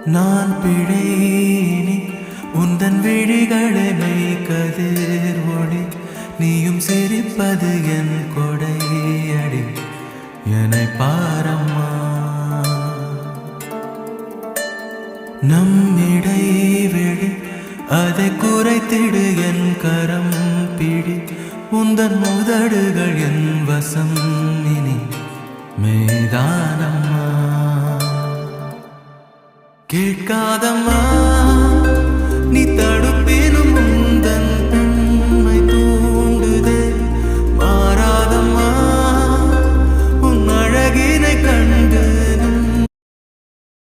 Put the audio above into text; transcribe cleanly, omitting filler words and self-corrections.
நான் பிழையினி உந்தன் விழிகளை மெய்கதிர் ஒளி நீயும் சிரிப்பது என் கொடையடி என்னை பாரம்மா நம் இடைவெளி அதை குறைத்திடு என் கரம் பிடி உந்தன் முதடுகள் என் வசம் இனி மெய்தானம்மா கேட்காதம்மா